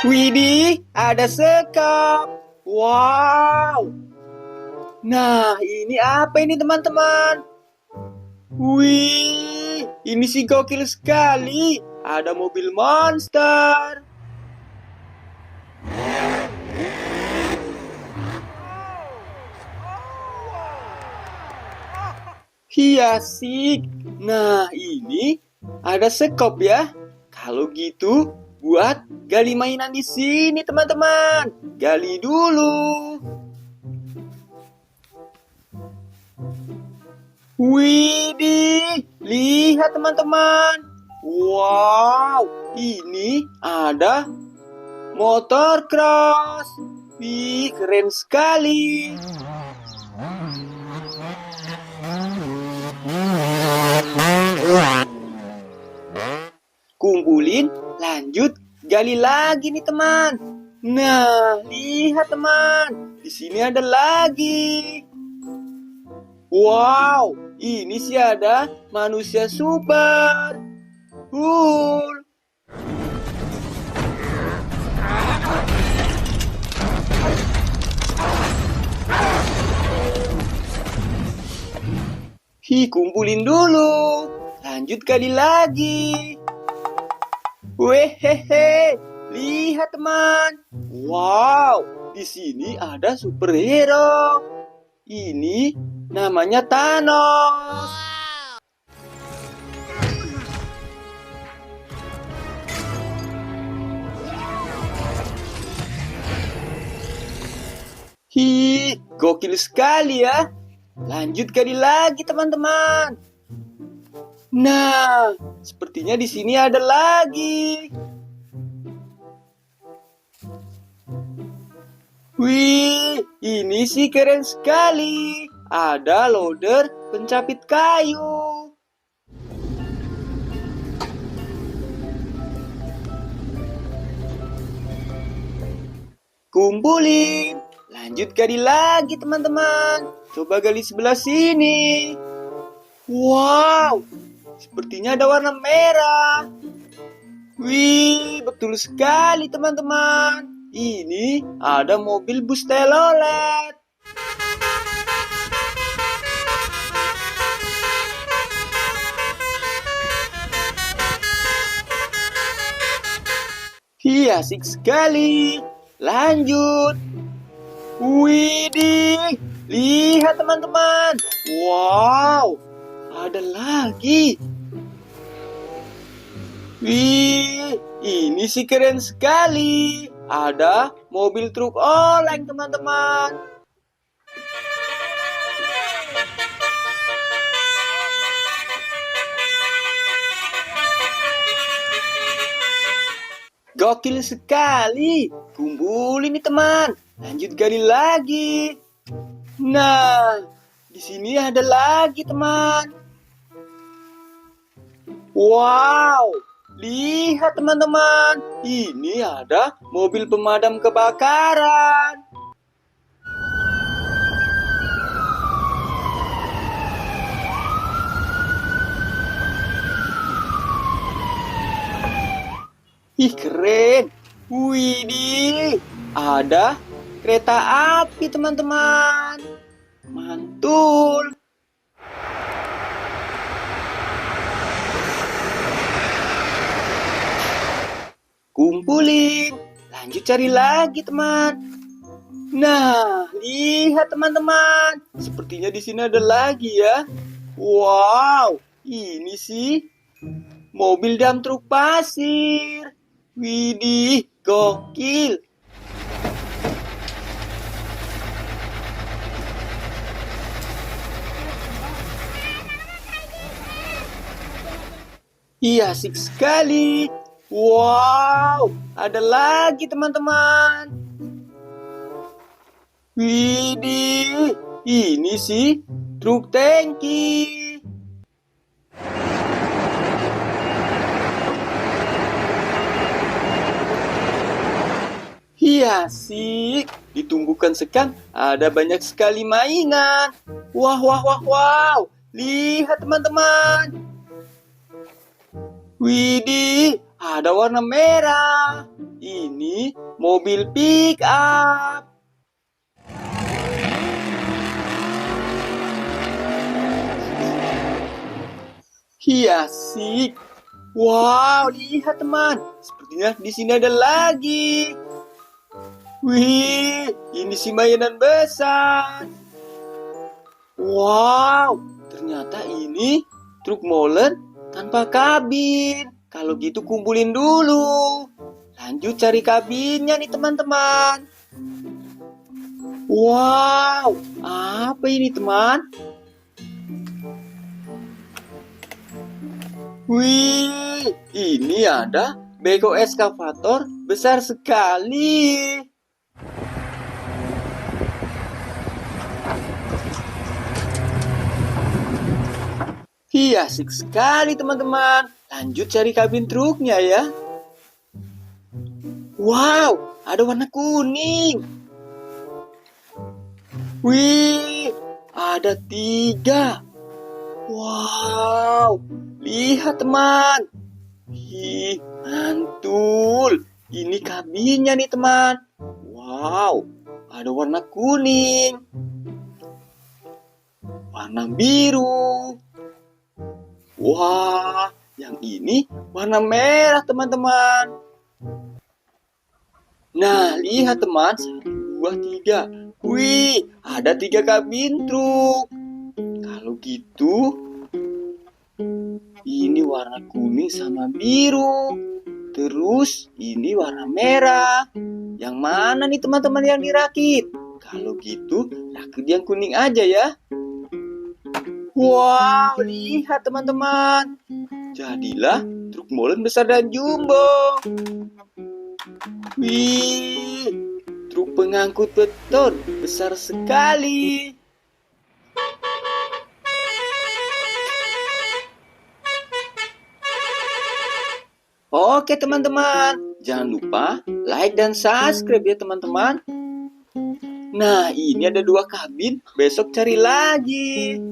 Widih, ada sekop. Wow. Nah, ini apa ini teman-teman? Wih, ini sih gokil sekali. Ada mobil monster. Iya sih. Nah, ini ada sekop ya. Kalau gitu, buat gali mainan di sini teman-teman. Gali dulu. Widih, lihat teman-teman. Wow, ini ada motor cross. Wih, keren sekali. Kumpulin, lanjut gali lagi nih teman. Nah, lihat teman. Di sini ada lagi. Wow, ini sih ada manusia super. Cool. Kumpulin dulu. Lanjut kali lagi. Wehehe, lihat teman. Wow, di sini ada superhero. Ini namanya Thanos. Gokil sekali ya. Lanjut kali lagi teman-teman. Nah, sepertinya di sini ada lagi. Wih, ini sih keren sekali. Ada loader pencapit kayu. Kumpulin. Lanjut gali lagi teman-teman. Coba gali sebelah sini. Wow, sepertinya ada warna merah. Wih, betul sekali teman-teman. Ini ada mobil bus telolet. Asik sekali. Lanjut. Widih, lihat teman-teman. Wow, ada lagi. Wih, ini sih keren sekali. Ada mobil truk oleng teman-teman. Gokil sekali. Kumpulin nih teman. Lanjut gali lagi. Nah, di sini ada lagi teman. Wow, lihat teman-teman. Ini ada mobil pemadam kebakaran. Keren. Widih, ada kereta api teman-teman. Mantul. Kumpulin. Lanjut cari lagi teman. Nah, lihat teman-teman. Sepertinya di sini ada lagi ya. Wow, ini sih mobil dam truk pasir. Widih, gokil. Asik sekali. Wow, ada lagi teman-teman. Widih, ini sih truk tangki. Asik, ditumbuhkan sekam ada banyak sekali mainan. Wah, wah, wah, wow. Lihat teman-teman. Widih, ada warna merah. ini mobil pick up. Iya asik. Wow, lihat teman. Sepertinya di sini ada lagi. Wih, ini si mainan besar. Wow, ternyata ini truk molen tanpa kabin. Kalau gitu kumpulin dulu. Lanjut cari kabinnya nih teman-teman. Wow, apa ini teman? Wih, ini ada beko eskavator besar sekali. Iya, asik sekali teman-teman. Lanjut cari kabin truknya ya. Wow, ada warna kuning. Wih, ada 3. Wow, lihat teman. Ih, mantul. Ini kabinnya nih teman. Wow, ada warna kuning, warna biru. Wah, yang ini warna merah teman-teman. Nah, lihat teman. 1, 2, 3. Wih, ada 3 kabin truk. Kalau gitu, ini warna kuning sama biru. Terus ini warna merah. Yang mana nih teman-teman yang dirakit? Kalau gitu, rakit yang kuning aja ya. Wow, lihat teman-teman. Jadilah truk molen besar dan jumbo. Wih, truk pengangkut beton besar sekali. Oke teman-teman, jangan lupa like dan subscribe ya teman-teman. Nah, ini ada 2 kabin, besok cari lagi.